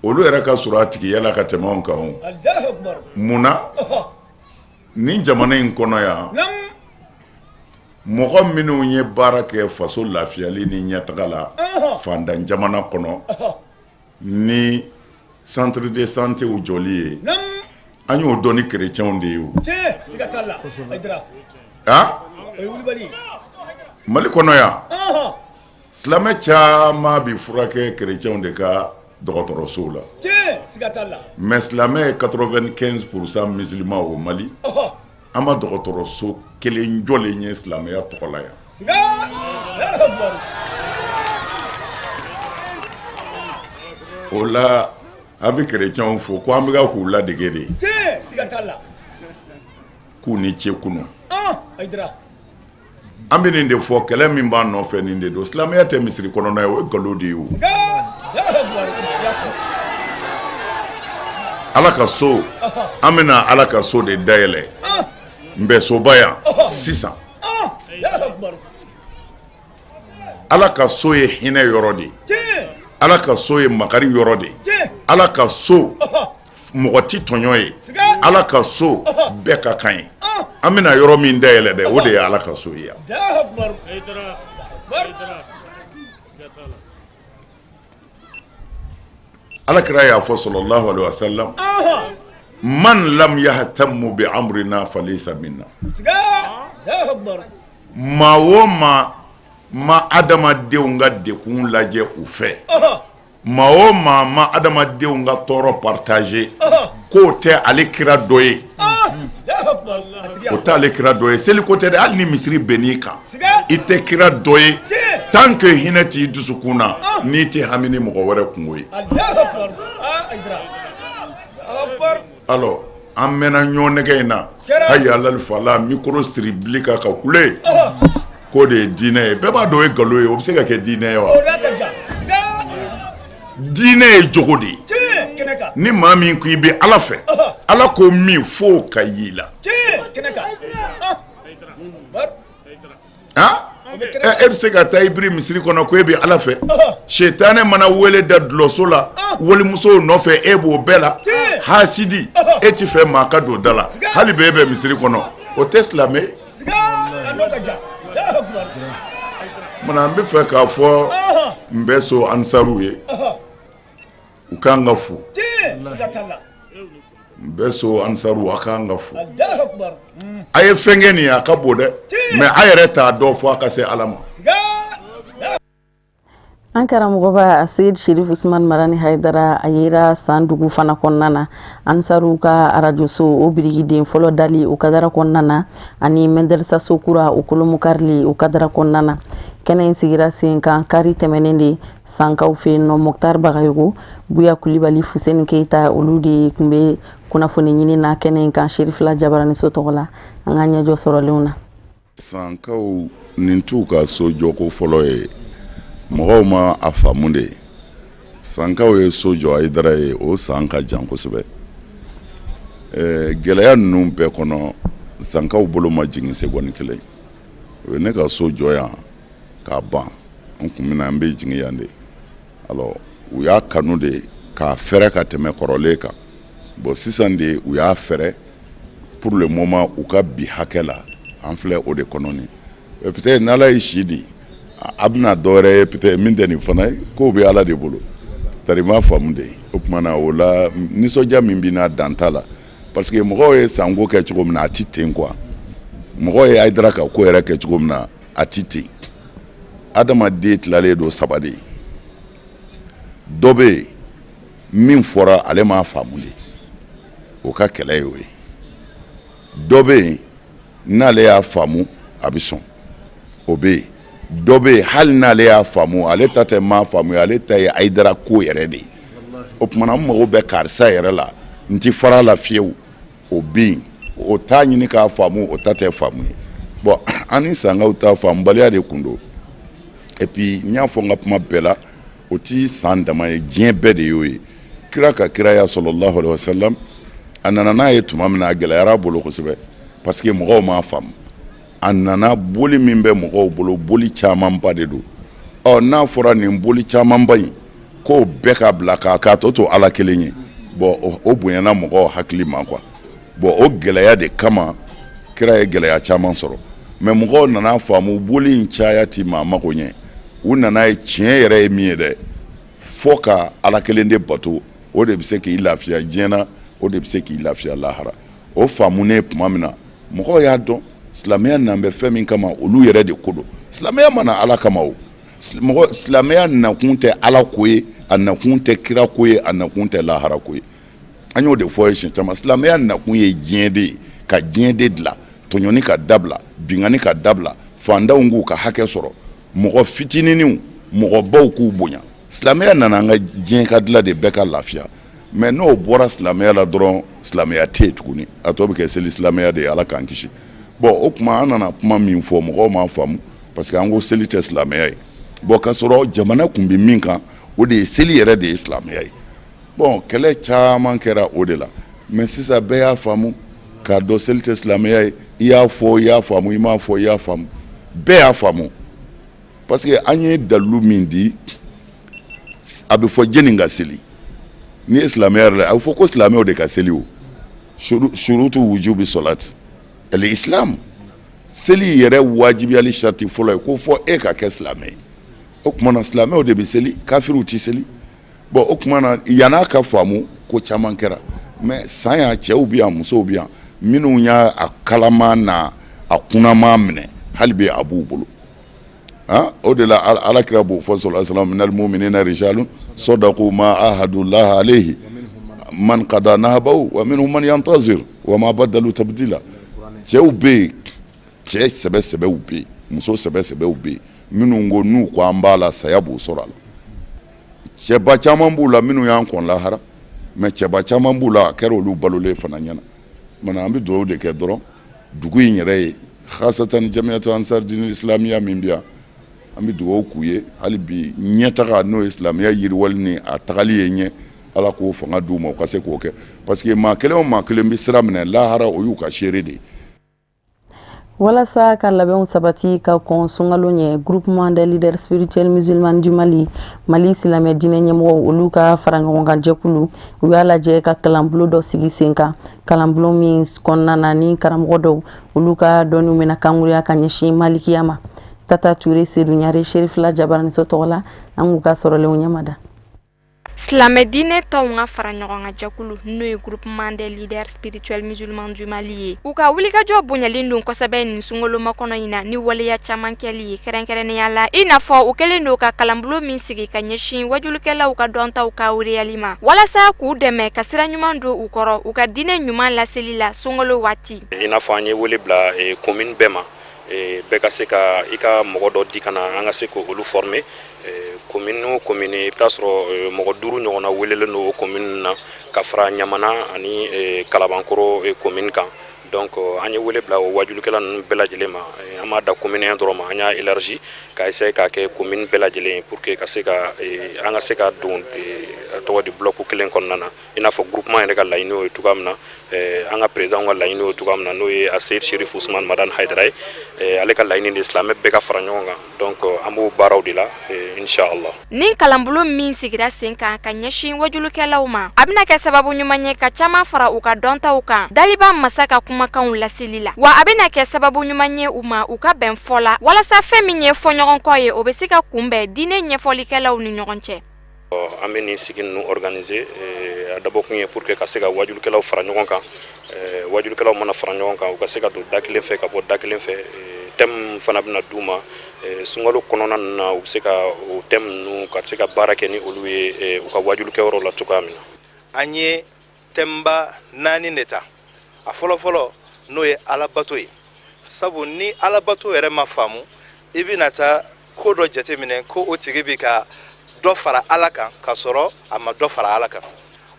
olu yɛrɛ ka sɔrɔ a tigiya la ka tɛmɛ anw kan o munna nin jamana in kɔnɔ yan mɔgɔ minnu ye baara kɛ faso lafiyali ni ɲɛtaga la fandan jamana kɔnɔ ni centre de santé u jɔli ye an y'o dɔn ni kerecɛnw de ye o Mali kɔnɔ yan silamɛ caman bi furakɛ kerecɛnw de ka dɔgɔtɔrɔsow la mais silamɛ ye 95% musulman o Mali an ma dɔgɔtɔrɔso kelen jɔlen ye silamɛya tɔgɔ la yan o la a bɛ kerecɛnw fo ko an bɛ ka k'u ladege de k'u ni ce kunu an bɛ nin de fɔ kɛlɛ min b'an nɔfɛ nin de don silamɛya tɛ misiri kɔnɔna ye o ye nkalon de ye o Ala ka so an bɛna Ala ka so de dayɛlɛ Nbɛsoba yan sisan Ala ka so ye hinɛ yɔrɔ de Ala ka so ye makari yɔrɔ de Ala ka so mɔgɔ ti tɔɲɔ ye Ala ka so bɛɛ ka kan ye an bɛna yɔrɔ min dayɛlɛ dɛ o de ye Ala ka so ye Ala kira y'a fɔ sallallahu alaihi wasallam man lam yahtammu bi amrina falaysa minna maa o maa ma adamadenw ka dekun lajɛ u fɛ maa o maa ma adamadenw ka tɔɔrɔ partager k'o tɛ ale kira dɔ ye o tɛ ale kira dɔ ye seli ko tɛ dɛ hali ni misiri bɛnn'i kan i tɛ kira dɔ ye tant que hinɛ t'i dusukun na n'i tɛ hami ni mɔgɔ wɛrɛ kungo ye alors an mɛnna ɲɔgɔn nɛgɛ in na hayya alal falah micro siri bili kan ka kule k'o de ye diinɛ ye bɛɛ b'a dɔn o ye nkalon ye o bɛ se ka kɛ diinɛ ye wa diinɛ ye jogo de ye ni maa min ko i bɛ Ala fɛ Ala ko min f'o ka y'i la e bɛ se ka taa i biri misiri kɔnɔ ko e bɛ Ala fɛ setanɛ mana wele da dulɔso la walimusow nɔfɛ e b'o bɛɛ la hasidi e ti fɛ maa ka don da la hali bɛ e bɛ misiri kɔnɔ o tɛ silamɛ ye mana an bɛ fɛ k'a fɔ Nbɛso ansaru ye u k'an ka fo Nbɛso ansaru a k'an ka fo a ye fɛn kɛ nin ye a ka bon dɛ mais a yɛrɛ t'a dɔn fo a ka se Ala ma an karamɔgɔba Seyid Sherif Usman Marani Haidara a yera san dugu fana kɔnɔna na ansaru ka radio so o birigiden fɔlɔ dali o kadara kɔnɔna na ani Mɛndarisa so kura o kolomu karili o kadara kɔnɔna na kɛnɛ in sigira sen kan kari tɛmɛnen de sankaw fɛ yen nɔ Moktar Bagayogo Buya Kulibali Fuseni Keita olu de tun bɛ kunnafoni ɲini na kɛnɛ in kan Sherifla Jabarani so tɔgɔ la an ka ɲɛjɔ sɔrɔlenw na sankaw nin t'u ka so jɔko fɔlɔ ye mɔgɔw ma a faamu de sankaw ye so jɔ Hayidara ye o san ka jan kosɛbɛ gɛlɛya ninnu bɛɛ kɔnɔ sankaw bolo ma jigin seconde kelen o ye ne ka so jɔ yan k'a ban n kun bɛna n bɛ jigin yan de alors u y'a kanu de k'a fɛrɛ ka tɛmɛ kɔrɔlen kan bon sisan de u y'a fɛrɛ pour le moment u ka bi hakɛ la an filɛ o de kɔnɔ nin peut-être n'ala ye si di a bɛna dɔwɛrɛ ye peut-être min tɛ nin fana ye k'o bɛ ala de bolo tari ma faamu de o tuma na o la nisɔndiya min bɛ n'a dan t'a la parce que mɔgɔw ye sanko kɛ cogo min na a ti ten quoi mɔgɔw ye Hayidara ka ko yɛrɛ kɛ cogo min na a ti ten adamaden tilalen don 3 de ye dɔ bɛ yen min fɔra ale m'a faamu de o ka kɛlɛ ye o ye dɔ bɛ yen n'ale y'a faamu a bɛ sɔn o bɛ yen dɔ bɛ yen hali n'ale y'a faamu ale ta tɛ m'a faamu ale ta ye Hayidara ko yɛrɛ de ye o tuma na n mago bɛ karisa yɛrɛ la n ti fara la fiyewu o bɛ yen o t'a ɲini k'a faamu o ta tɛ faamu ye bon an ni sangaw ta faamubaliya de kun don et puis n y'a fɔ n ka kuma bɛɛ la o ti san dama ye diɲɛ bɛɛ de y'o ye kira ka kiraya sallallahu alaihi wasallam a nana n'a ye tuma min na a gɛlɛyara bolo kosɛbɛ parce que mɔgɔw m'a faamu a nana boli min bɛ mɔgɔw bolo boli camanba de don n'a fɔra nin boli camanba in k'o bɛɛ ka bila k'a tɔ to ala kelen ye bon o bonyana mɔgɔw hakili ma quoi bon o gɛlɛya de kama kira ye gɛlɛya caman sɔrɔ mais mɔgɔw nana faamu boli in caya ti maa mago ɲɛ u nana ye tiɲɛ yɛrɛ ye min ye dɛ fo ka ala kelen de bato o de bɛ se k'i lafiya diɲɛ na o de bɛ se k'i lafiya lahara o faamunen tuma min na mɔgɔw y'a dɔn silamɛya nan bɛ fɛn min kama olu yɛrɛ de ko don silamɛya mana ala kama o silamɛya nakun tɛ ala ko ye a nakun tɛ kira ko ye a nakun tɛ lahara ko ye an y'o de fɔ ye siɲɛ caman silamɛya nakun ye diɲɛ de ye ka diɲɛ de dilan tɔɲɔni ka dabila bingani ka dabila fantanw k'u ka hakɛ sɔrɔ mɔgɔ fitininw mɔgɔbaw k'u bonya silamɛya nana an ka diɲɛ ka dilan de bɛɛ ka lafiya mais n'o bɔra silamɛya la dɔrɔn silamɛya tɛ yen tuguni a tɔ bɛ kɛ seli silamɛya de ye ala k'an kisi bon o kuma an nana kuma min fɔ mɔgɔw m'a faamu parce que an ko seli tɛ silamɛya ye bon ka sɔrɔ jamana kun bɛ min kan o de ye seli yɛrɛ de ye silamɛya ye bon kɛlɛ caman kɛra o de la mais sisan bɛɛ y'a faamu k'a dɔn seli tɛ silamɛya ye i y'a fɔ i y'a faamu i m'a fɔ i y'a faamu bɛɛ y'a faamu parce que an ye dalilu min di a bɛ fɔ jeni ka seli ni ye silamɛya yɛrɛ la a bɛ fɔ ko silamɛw de ka seli o surutu wujubi solat al-islam seli yɛrɛ wajibiyali sharti fɔlɔ ye ko fɔ e ka kɛ silamɛ ye o tuma na silamɛw de bɛ seli kafiriw ti seli bon o tuma na yan'a ka faamu ko caman kɛra mais san y'a cɛw bi yan musow bi yan minnu y'a kalama n'a a kunnama minɛ hali bi a b'u bolo o de la alakira b'o fɔ sallallahu alaihi wasallam minal mu'minina rijalun sadaqu ma ahadullah alayhi man qada nahabahu wa minhum man yantazir wa ma badalu tabdila cɛw bɛ yen cɛ sɛbɛsɛbɛw bɛ yen muso sɛbɛsɛbɛw bɛ yen minnu ko n'u ko an b'a la saya b'u sɔrɔ a la cɛba caman b'u la minnu y'an kɔn lahara mais cɛba caman b'u la a kɛra olu balolen fana ɲɛna mana an bɛ dugawu de kɛ dɔrɔn dugu in yɛrɛ ye khasatan jamiyatu ansar dinil islamiya min bɛ yan an bɛ dugawu k'u ye hali bi ɲɛtaga n'o ye silamɛya yiriwali ni a tagali ye ɲɛ ala k'o fanga d'u ma u ka se k'o kɛ parce que maa kelen o maa kelen bɛ sira minɛ lahara o y'u ka seere de ye. Walasa ka labɛnw sabati ka kɔn sunkalo ɲɛ groupement des leaders spirituels musulmans du Mali silamɛ diinɛ ɲɛmɔgɔw olu ka fara ɲɔgɔn kan jɛkulu u y'a lajɛ ka kalanbulon dɔ sigi sen kan kalanbulon min kɔnɔna na ni karamɔgɔ dɔw olu ka dɔnniw bɛna kankuruya ka ɲɛsin malikiya ma Tata Touré Seydou Ɲare Sherifila Jabaraniso tɔgɔ la an k'u ka sɔrɔlenw ɲɛmada. Silamɛ diinɛ tɔw ka fara ɲɔgɔn kan jɛkulu n'o ye groupement des leaders spirituels musulmans du Mali ye u ka wulikajɔ bonyalen don kosɛbɛ nin sunkalo makɔnɔ in na ni waleya caman kɛli ye kɛrɛnkɛrɛnnenya la i n'a fɔ u kɛlen don ka kalanbulon min sigi ka ɲɛsin wajulikɛlaw ka dɔntaw ka wuriyali ma walasa k'u dɛmɛ ka sira ɲuman don u kɔrɔ u ka diinɛ ɲuman laseli la sunkalo waati i n'a fɔ an ye wele bila commune bɛɛ ma bɛɛ ka se ka i ka mɔgɔ dɔ di kana an ka se k'olu former commune o commune i bɛ taa sɔrɔ mɔgɔ 5 ɲɔgɔnna welelen don o commune na ka fara Ɲamana ani Kalabankɔrɔ commune kan donc an ye wele bila o wajulikɛla ninnu bɛɛ lajɛlen ma an m'a da commune yan dɔrɔn ma an y'a élargi ka essayer k'a kɛ commune bɛɛ lajɛlen pour que ka se ka an ka se ka don tɔgɔ di bloc kelen kɔnɔna na i n'a fɔ groupement yɛrɛ ka laɲini o ye cogoya min na an ka président ka laɲini o ye cogoya min na n'o ye Seyid Sherif Usman Madan Haidara ye ale ka laɲini de silamɛ bɛɛ ka fara ɲɔgɔn kan donc an b'o baaraw de la inshallah ni kalanbulon min sigira sen kan ka ɲɛsin wajulikɛlaw ma a bɛna kɛ sababu ɲuman ye ka caman fara u ka dɔntaw kan Daliba Masa ka kuma kumakanw laseli la wa a bɛna kɛ sababu ɲuman ye u ma u ka bɛn fɔ la walasa fɛn min ye fɔɲɔgɔnkɔ ye o bɛ se ka kunbɛn diinɛ ɲɛfɔlikɛlaw ni ɲɔgɔn cɛ. An bɛ nin sigi ninnu organiser a dabɔ kun ye pour que ka se ka wajulikɛlaw fara ɲɔgɔn kan wajulikɛlaw mana fara ɲɔgɔn kan u ka se ka don da kelen fɛ ka bɔ da kelen fɛ thème fana bɛna d'u ma sunkalo kɔnɔna ninnu na u bɛ se ka o thème ninnu ka se ka baara kɛ ni olu ye u ka wajulikɛyɔrɔ la cogoya min na. An ye thème naani de ta a fɔlɔfɔlɔ n'o ye alabato ye sabu ni alabato yɛrɛ ma faamu i bɛna taa ko dɔ jateminɛ ko o tigi bɛ ka dɔ fara ala kan ka sɔrɔ a ma dɔ fara ala kan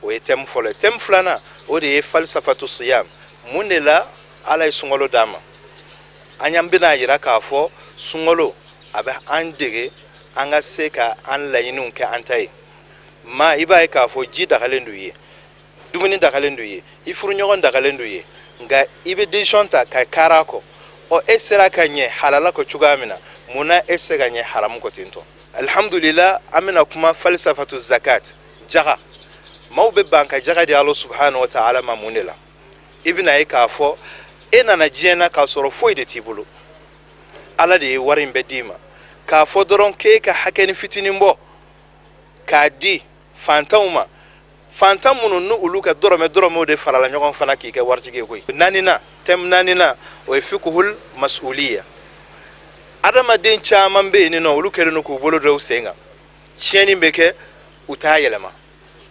o ye thème fɔlɔ ye. Thème filanan o de ye falsafatu siyam mun de la ala ye sunkalo d'a ma an y'an bɛna yira k'a fɔ sunkalo a bɛ an dege an ka se ka an laɲiniw kɛ an ta ye maa i b'a ye k'a fɔ ji dagalen d'u ye dumuni dagalen d'u ye i furuɲɔgɔn dagalen d'u ye nka i bɛ décision ta ka kari a kɔ ɔ e sera ka ɲɛ halala kɔ cogoya min na munna e se ka ɲɛ haramu kɔ ten tɔ. Alhamdulillah an bɛna kuma falsafatu zakat jaga maaw bɛ ban ka jaga di Ala subhanahu wa ta'ala ma mun de la i bɛna ye k'a fɔ e nana diɲɛ na k'a sɔrɔ foyi de t'i bolo Ala de ye wari in bɛɛ d'i ma k'a fɔ dɔrɔn k'e ka hakɛ ni fitinin bɔ k'a di fantanw ma fantan minnu ni olu ka dɔrɔmɛw de farala ɲɔgɔn fana k'i kɛ waritigi ye koyi. Naaninan thème naaninan o ye fiqhul mas'uliya adamaden caman bɛ yen nɔ olu kɛlen don k'u bolo dɔw sen kan tiɲɛni bɛ kɛ u t'a yɛlɛma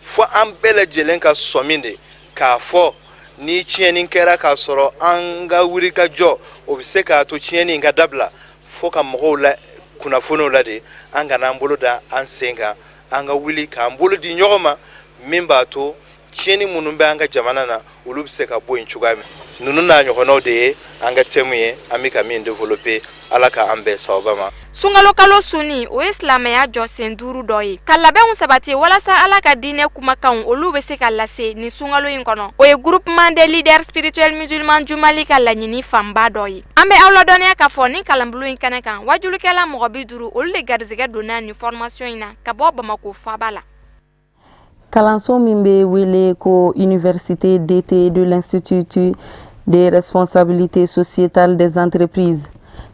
fo an bɛɛ lajɛlen ka sɔmin de k'a fɔ ni tiɲɛni kɛra k'a sɔrɔ an ka wuri ka jɔ o bɛ se k'a to tiɲɛni in ka dabila fo ka mɔgɔw la kunnafoniw la de an kana an bolo da an sen kan an ka wuli k'an bolo di ɲɔgɔn ma min b'a to tiɲɛni minnu bɛ an ka jamana na olu bɛ se ka bɔ yen cogoya min ninnu n'a ɲɔgɔnnaw de ye an ka thème ye an bɛ ka min développer ala ka an bɛn sababa ma. Sunkalo kalo sunni o ye silamɛya jɔsen 5 dɔ ye ka labɛnw sabati walasa ala ka diinɛ kumakanw olu bɛ se ka lase ni sunkalo in kɔnɔ o ye groupement des leaders spirituels musulmans du Mali ka laɲini fanba dɔ ye an bɛ aw ladɔnniya k'a fɔ ni kalanbulon in kɛnɛ kan wajulikɛla mɔgɔ 50 olu de garizɛgɛ donna ni formation in na ka bɔ Bamako faba la. Kalanso min bɛ wele ko Université d'été de l'Institut des responsabilités sociétales des entreprises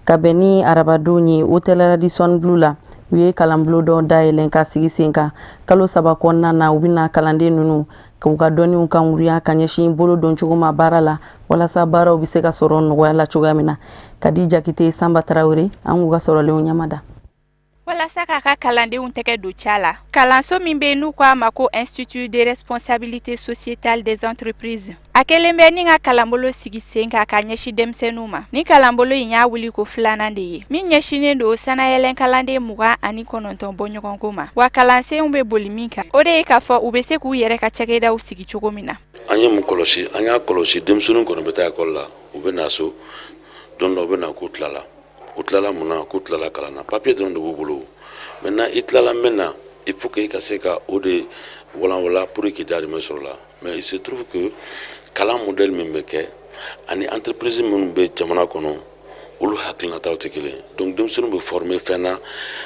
ka bɛn ni arabadon ye Hôtel Radisson Blu la u ye kalanbulon dɔ dayɛlɛn ka sigi sen kan kalo 3 kɔnɔna na u bɛna kalanden ninnu k'u ka dɔnniw kankuruya ka ɲɛsin bolo don cogo ma baara la walasa baaraw bɛ se ka sɔrɔ nɔgɔya la cogoya min na. Kadija Kite Samba Traoré an k'u ka sɔrɔlenw ɲamada. Walasa k'a ka kalandenw tɛgɛ don ca la kalanso min bɛ n'u k'a ma ko Institut de responsabilité sociétale des entreprises a kɛlen bɛ ni ka kalanbolo sigi sen kan ka ɲɛsin denmisɛnninw ma ni kalanbolo in y'a wuli ko 2nan de ye min ɲɛsinen don sanayɛlɛn kalanden 29 bɔ ɲɔgɔnko ma wa kalansenw bɛ boli min kan o de ye k'a fɔ u bɛ se k'u yɛrɛ ka cakɛdaw sigi cogo min na. An ye mun kɔlɔsi an y'a kɔlɔsi denmisɛnninw kɔni bɛ taa ekɔli la u bɛ na so don dɔ u bɛ na k'u tilala u tilala mun na k'u tilala kalan na papier dɔrɔn de b'u bolo maintenant i tilala min na il faut que i ka se ka o de walanwala pour que darimɛ sɔrɔ la mais il se trouve que kalan modèle min bɛ kɛ ani entreprise minnu bɛ jamana kɔnɔ olu hakilinataw tɛ kelen donc denmisɛnninw bɛ former fɛn na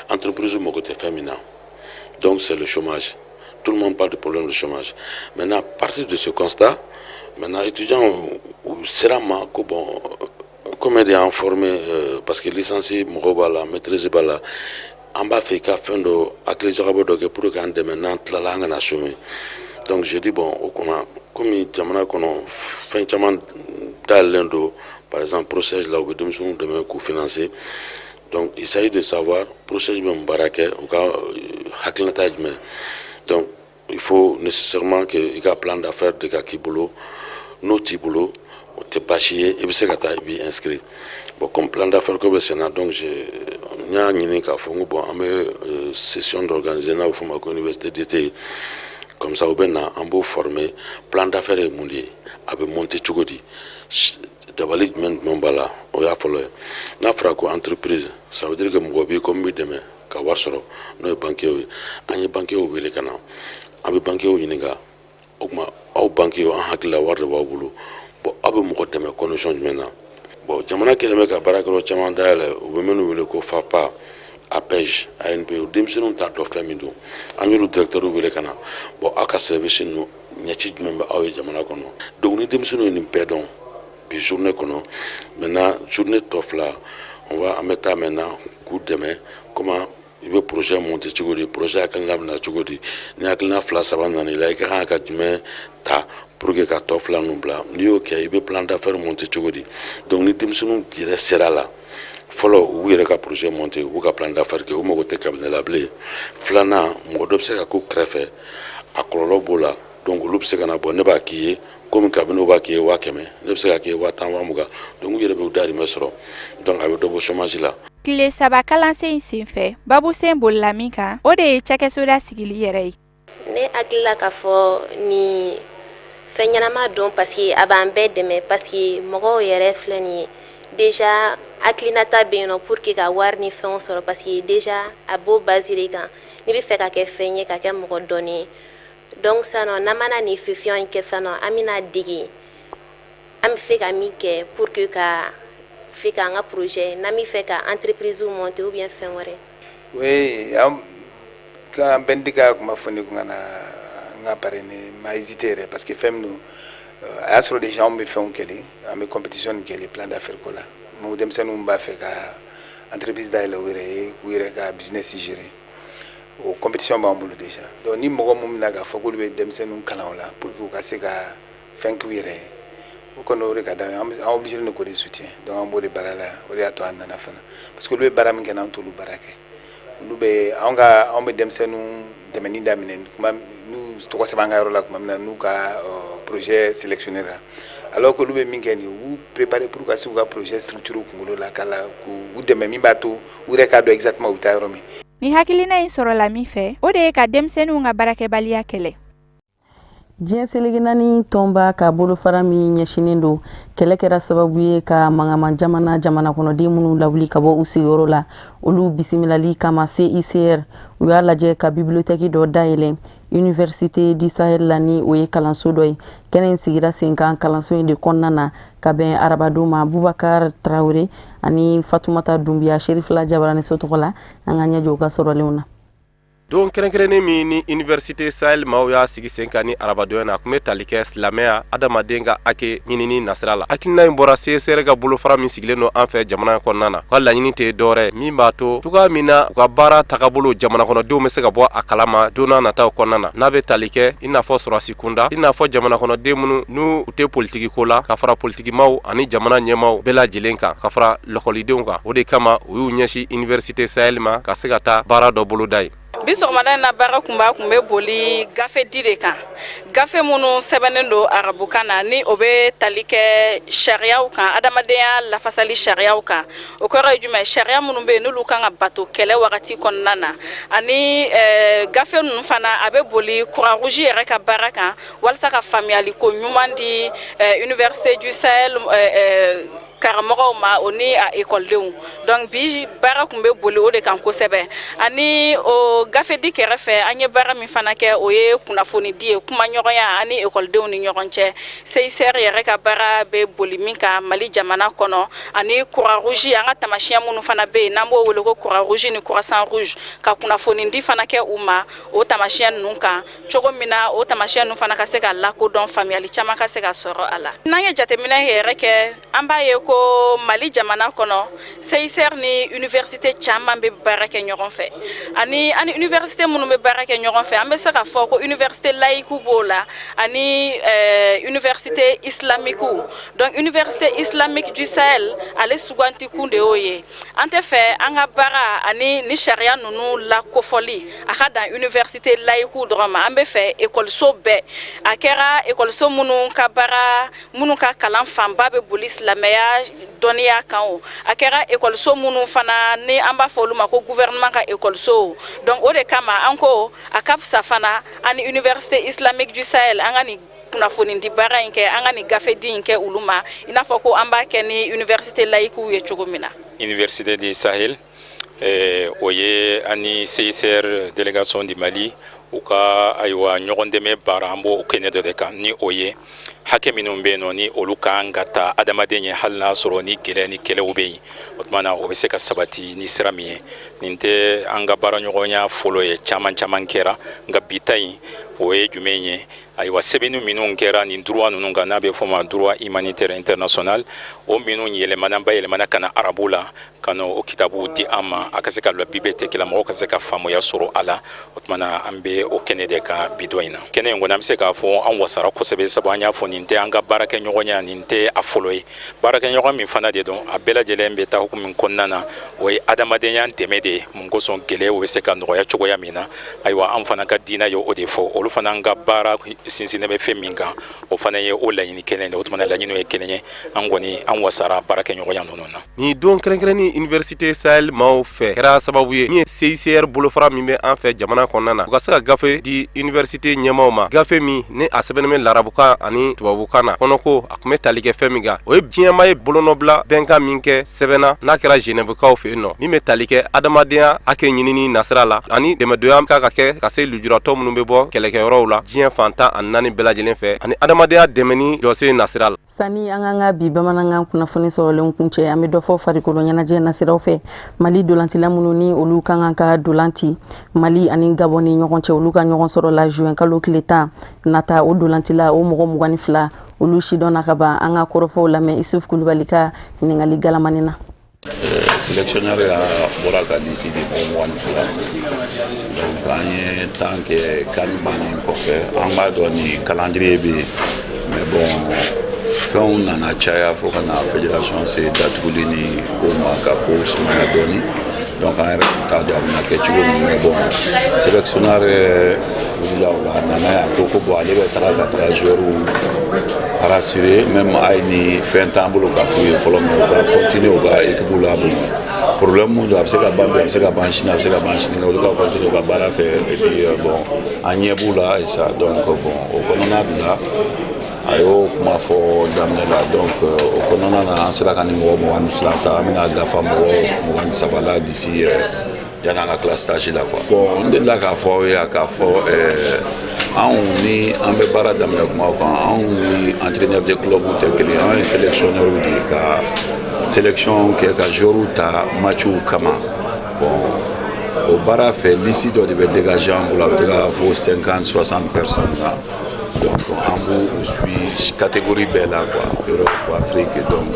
entreprise mago tɛ fɛn min na donc c'est le chômage tout le monde parle du problème de chômage maintenant à partir de ce constat maintenant étudiants sera ma ko bon comme ils ont formé parce que licencié mɔgɔw b'a la maîtrise b'a la an b'a fɛ i ka fɛn dɔ hakili jagabɔ dɔ kɛ pour que an dɛmɛ n'an tilala an kana chômer donc je dis bon o kɔnɔ komi jamana kɔnɔ fɛn caman dayɛlɛlen don par exemple procès la u bɛ denmisɛnninw dɛmɛ k'u financer donc il s'agit de savoir procès bɛ mun baara kɛ u ka hakilinata ye jumɛn donc il faut nécessairement que i ka plan d'affaires de ka k'i bolo n'o t'i bolo o tɛ baasi ye i bɛ se ka taa i b'i inscrit bon comme plan d'affaires ko bɛ sen na donc n y'a ɲini k'a fɔ n ko bon an bɛ session d'organiser n'a bɛ fɔ o ma ko université d'été comme ça u bɛ na an b'o former plan d'affaires ye mun de ye a bɛ monter cogo di dabali jumɛn b'a la o y'a fɔlɔ ye n'a fɔra ko entreprise ça veut dire que mɔgɔ b'i ko min bɛ dɛmɛ ka wari sɔrɔ n'o ye banquier ye an ye banquier wele ka na an bɛ banquier ɲininka o tuma aw banquier an hakili la wari de b'aw bolo bon aw bɛ mɔgɔ dɛmɛ condition jumɛn na bon jamana kɛlen bɛ ka baarakɛyɔrɔ caman dayɛlɛ u bɛ minnu wele ko FAPA APEJ ANP denmisɛnninw t'a dɔn fɛn min don an y'olu directeur wele ka na bon aw ka service ninnu ɲɛci jumɛn bɛ aw ye jamana kɔnɔ donc ni denmisɛnninw ye nin bɛɛ dɔn bi journée kɔnɔ maintenant journée tɔ fila on va an bɛ taa maintenant k'u dɛmɛ comment i bɛ projet monter cogo di projet hakilina bɛ na cogo di ni hakilina fila saba nana i la i ka kan ka jumɛn ta pour que ka tɔ fila ninnu bila n'i y'o kɛ i bɛ plan d'affaires monter cogo di donc ni denmisɛnninw yɛrɛ sera la fɔlɔ u yɛrɛ ka projet monter u ka plan d'affaires kɛ u mago tɛ cabinet la bilen filanan mɔgɔ dɔ bɛ se ka k'u kɛrɛfɛ a kɔlɔlɔ b'o la donc olu bɛ se ka na bɔ ne b'a k'i ye komi kabini b'a k'i ye 100,000 ne bɛ se ka k'i ye 10,000 20,000 donc u yɛrɛ bɛ u dahirimɛ sɔrɔ donc a bɛ dɔ bɔ chômage la. Tile saba kalansen in senfɛ babu sen bolila min kan o de ye cakɛsoda sigili yɛrɛ ye. Ne hakilila k'a fɔ ni fɛn ɲɛnama don parce que a b'an bɛɛ dɛmɛ parce que mɔgɔw yɛrɛ filɛ nin ye déjà hakilinata bɛ yen nɔ pour que ka wari ni fɛnw sɔrɔ parce que déjà a b'o base de kan n'i bɛ fɛ ka kɛ fɛn ye ka kɛ mɔgɔ dɔnnen ye donc sisan n'an mana nin fifiɲɛ in kɛ sisan an bɛna dege an bɛ fɛ ka min kɛ pour que ka fɛ k'an ka projet n'an bɛ fɛ ka entreprise monter ou bien fɛn wɛrɛ. Oui, quand ben diga kuma foni ngana nga pare ni ma hésiter parce que fem nous a sur des gens me font keli a me compétition keli plan d'affaires ko la mu dem senu mba fe ka entreprise da la wéré ka business gérer o compétition ba mbulu déjà donc ni mogo mum na ga fakul be dem senu kala wala pour que ka se ka fen ku wéré o kono re ka da am obligé de ko de soutien donc am bo de barala o ya to anana fana parce que le baram ngena to lu barake lube anga ambe demsenu demeni daminen kuma nu to ko sebanga yoro la kuma nu ka projet sélectionneur alors que lube mingeni vous préparer pour ka suga projet structure kungulo la kala ku deme mi bato u recado exactement u tayro mi ni hakilina in sɔrɔ la min fɛ o de ye ka denmisɛnninw ka barakɛbaliya kɛlɛ. Diɲɛ seligi naani tɔnba ka bolofara min ɲɛsinen don kɛlɛ kɛra sababu ye ka mangaman jamana kɔnɔden minnu lawuli ka bɔ u sigiyɔrɔ la olu bisimilali kama CICR u y'a lajɛ ka bibliotɛki dɔ dayɛlɛ Université du Sahel la ni o ye kalanso dɔ ye kɛnɛ in sigira sen kan kalanso in de kɔnɔna na ka bɛn arabadenw ma Bubakar Traoré ani Fatumata Dumbiya Sherifila Jabara ni so tɔgɔ la an ka ɲɛjɔ u ka sɔrɔlenw na. don kɛrɛnkɛrɛnnen min ni Université Sahel maaw y'a sigi sen kan ni arabadonya na kun bɛ tali kɛ silamɛya adamaden ka hake ɲinini nasira la hakilina in bɔra CSR ka bolofara min sigilen don an fɛ jamana kɔnɔna na ka laɲini tɛ dɔwɛrɛ min b'a to cogoya min na u ka baara tagabolo jamana kɔnɔdenw bɛ se ka bɔ a kalama don n'a nataw kɔnɔna na n'a bɛ tali kɛ i n'a fɔ sɔrɔsi kunda i n'a fɔ jamana kɔnɔden minnu n'u tɛ politiki ko la ka fara politikimaw ani jamana ɲɛmaw bɛɛ lajɛlen kan ka fara lakɔlidenw kan o de kama u y'u ɲɛsin Université Sahel ma ka se ka taa baara dɔ boloda ye. Bi sɔgɔmada na baara kun bɛ boli gafe di de kan gafe minnu sɛbɛnnen don arabukan na ni o bɛ tali kɛ sariyaw kan adamadenya lafasali sariyaw kan o kɔrɔ ye jumɛn sariya minnu bɛ yen n'olu kan ka bato kɛlɛ wagati kɔnɔna na ani gafe ninnu fana a bɛ boli Croix Rouge yɛrɛ ka baara kan walasa ka faamuyali ko ɲuman di Université du Sahel karamɔgɔw ma o ni a ekɔlidenw donc bi baara kun bɛ boli o de kan kosɛbɛ ani o gafedi kɛrɛfɛ an ye baara min fana kɛ o ye kunnafoni di ye kuma ɲɔgɔnya ani ekɔlidenw ni ɲɔgɔn cɛ CICR yɛrɛ ka baara bɛ boli min kan Mali jamana kɔnɔ ani Croix Rouge an ka tamasiyɛn minnu fana bɛ yen n'an b'o wele ko Croix Rouge ni Croissant Rouge ka kunnafoni di fana kɛ u ma o tamasiyɛn ninnu kan cogo min na o tamasiyɛn ninnu fana ka se ka lakodɔn faamuyali caman ka se ka sɔrɔ a la n'an ye jateminɛ yɛrɛ kɛ an b'a ye ko Mali jamana kɔnɔ CICR ni université caman bɛ baara kɛ ɲɔgɔn fɛ ani université minnu bɛ baara kɛ ɲɔgɔn fɛ an bɛ se ka fɔ ko université laïque b'o la ani université islamique donc université islamique du Sahel ale suganti kun de y'o ye an tɛ fɛ an ka baara ani ni sariya ninnu lakofɔli a ka dan université laïque dɔrɔn ma an bɛ fɛ ekɔliso bɛɛ a kɛra ekɔliso minnu ka baara minnu ka kalan fanba bɛ boli silamɛya dɔnniya kan o a kɛra ekɔliso minnu fana ni an b'a fɔ olu ma ko gouvernement ka ekɔliso donc o de kama an ko a ka fisa fana ani Université islamique du Sahel an ka nin kunnafoni di baara in kɛ an ka nin gafe di in kɛ olu ma i n'a fɔ ko an b'a kɛ ni université laïque ye cogo min na. Université du Sahel o ye ani CICR délégation du Mali u ka ayiwa ɲɔgɔn dɛmɛ baara an b'o kɛnɛ dɔ de kan ni o ye hakɛ minnu bɛ yen nɔ ni olu kan ka taa adamaden ye hali n'a sɔrɔ ni gɛlɛya ni kɛlɛw bɛ yen o tuma na o bɛ se ka sabati ni sira min ye nin tɛ an ka baaraɲɔgɔnya fɔlɔ ye caman kɛra nka bi ta in o ye jumɛn ye ayiwa sɛbɛnni minnu kɛra nin droit ninnu kan n'a bɛ fɔ ma droit humanitaire international o minnu bayɛlɛmana ka na arabu la ka na o kitabu di an ma a ka se ka la bibliothèque la mɔgɔw ka se ka faamuya sɔrɔ a la o tuma na an bɛ o kɛnɛ de kan bi dɔ in na kɛnɛ in kɔni an bɛ se k'a fɔ an wasara kosɛbɛ sabu an y'a fɔ nin tɛ an ka baarakɛɲɔgɔnya nin tɛ a fɔlɔ ye baarakɛɲɔgɔn min fana de don a bɛɛ lajɛlen bɛ taa hukumu min kɔnɔna na o ye adamadenya dɛmɛ de ye mun kosɔn gɛlɛyaw bɛ se ka nɔgɔya cogoya min na ayiwa an fana ka diinɛ ye o de fɔ olu fana an ka baara sinsinnen bɛ fɛn min kan o fana ye o laɲini kelen de o tuma na laɲiniw ye kelen ye an kɔni an wasara baarakɛɲɔgɔnya ninnu na. Ni don kɛrɛnkɛrɛnni Université Sahel maaw fɛ kɛra sababu ye min ye CICR bolofara min bɛ an fɛ jamana kɔnɔna na u ka se ka gafe di université ɲɛmaaw ma gafe min ni a sɛbɛnnen bɛ larabukan ani tubabukan na kɔnɔ ko a tun bɛ tali kɛ fɛn min kan o ye diɲɛmaa ye bolonɔbila bɛnkan min kɛ sɛbɛnna n'a kɛra Genèvekaw fɛ yen nɔ min bɛ tali kɛ adamadenya hakɛ ɲinini nasira la ani dɛmɛdonya ka kɛ ka se lujuratɔ minnu bɛ bɔ kɛlɛkɛyɔrɔw la diɲɛ fantan ani naani bɛɛ lajɛlen fɛ ani adamadenya dɛmɛni jɔsen nasira la. Sani an ka bi bamanankan kunnafoni sɔrɔlen kuncɛ an bɛ dɔ fɔ farikolo ɲɛnajɛ nasiraw fɛ Mali dolantila minnu ni olu kan ka dolanti Mali ani Gabon ni ɲɔgɔn cɛ olu ka ɲɔgɔn sɔrɔ la juin kalo tile 10 nata o dolantila o mɔgɔ 22 olu sidɔnna ka ban an ka kɔrɔfɔw lamɛn Isuf Kulubali ka ɲininkali galamani na. Sélectionneur ya bɔra ka liste de mɔgɔ 22 donc an ye temps kɛ kan bannen kɔfɛ an b'a dɔn ni calendrier bɛ yen mais bon fɛnw nana caya fo ka na fédération se datuguli ni ko ma ka ko sumaya dɔɔni donc an yɛrɛ tun t'a dɔn a bɛna kɛ cogo min mais bon sélectionneur wulila o la a nana yan ko bon ale bɛ taga ka taga joueurs rassurer même a ye ni fɛn t'an bolo ka f'u ye fɔlɔ mais u ka continuer u ka équipe la problème mun don a bɛ se ka ban bi a bɛ se ka ban sini a bɛ se ka ban sini olu ka continuer u ka baara fɛ et puis bon an ɲɛ b'u la et ça donc bon o kɔnɔna de la a y'o kuma fɔ daminɛ la donc o kɔnɔna na an sera ka ni mɔgɔ 22 ta an bɛna dafa mɔgɔ 23 la d'ici yani an ka tila stage la quoi. Bon n delila k'a fɔ aw ye k'a fɔ anw ni an bɛ baara daminɛ kuma kan anw ni entraîneur de club tɛ kelen an ye sélectionneur de ye ka sélection kɛ ka joueurs ta matchw kama bon o baara fɛ liste dɔ de bɛ dégager an bolo a bɛ taga fo 50-60 personnes la donc an b'u suit catégorie bɛɛ la quoi Europe Afrique donc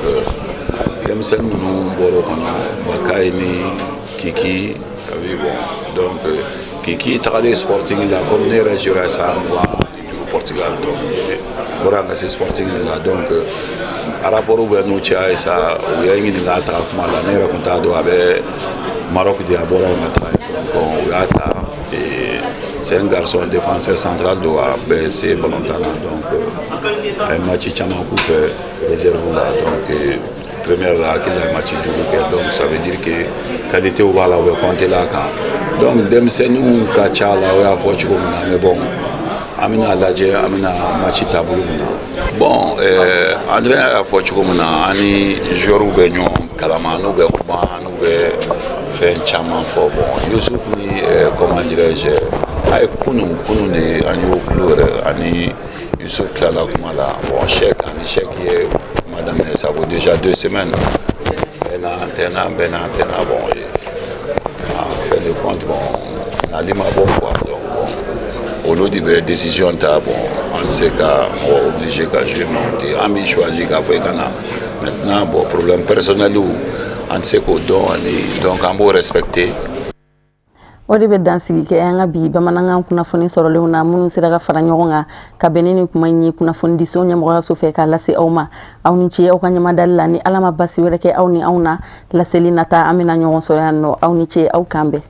denmisɛnnin ninnu bɔra o kɔnɔ Bakayi ni Kiki bon donc Kiki tagale Sporting la comme ne yɛrɛ jouera sa du Portugal donc bɔra ka se Sporting la donc rapport bɛ n'u cɛ sa u y'a ɲininka a taga kuma la ne yɛrɛ tun t'a dɔn a bɛ Maroc de a bɔra yen ka taga donc u y'a ta c'est un garçon défenseur central do a bɛ se balontan na donc a ye match caman k'u fɛ réserve la donc première là qu'il a match du week-end donc ça veut dire que qualité ou b'a la o bɛ compter la kan donc denmisɛnninw ka ca la o y'a fɔ cogo min na mais bon an bɛna lajɛ an bɛna match taabolo min na bon entraîneur y'a fɔ cogo min na an ni joueurs bɛ ɲɔgɔn kalama n'u bɛ kuma n'u bɛ fɛn caman fɔ bon Yusuf ni comment dirais-je a ye kunun de an y'o kulo yɛrɛ ani Yusuf tilala kuma la bon Cheikh ani Cheikh ye kuma daminɛ ça vaut déjà 2 semaines bɛɛ n'a bon en fin de compte bon nali ma bɔ quoi donc bon olu de bɛ décision ta bon an bɛ se ka mɔgɔ obligé ka jouer mais on tɛ an bɛ choisir k'a fɔ i ka na maintenant bon problème personnel an tɛ se k'o dɔn ani donc an b'o respecter. O de bɛ dansigi kɛ an ka bi bamanankan kunnafoni sɔrɔlenw na minnu sera ka fara ɲɔgɔn kan ka bɛn ni kuma in ye kunnafoni disenw ɲɛmɔgɔyaso fɛ k'a lase aw ma aw ni ce aw ka ɲamadali la ni Ala ma basi wɛrɛ kɛ aw ni anw na laseli nata an bɛna ɲɔgɔn sɔrɔ yan nɔ aw ni ce aw kan bɛn.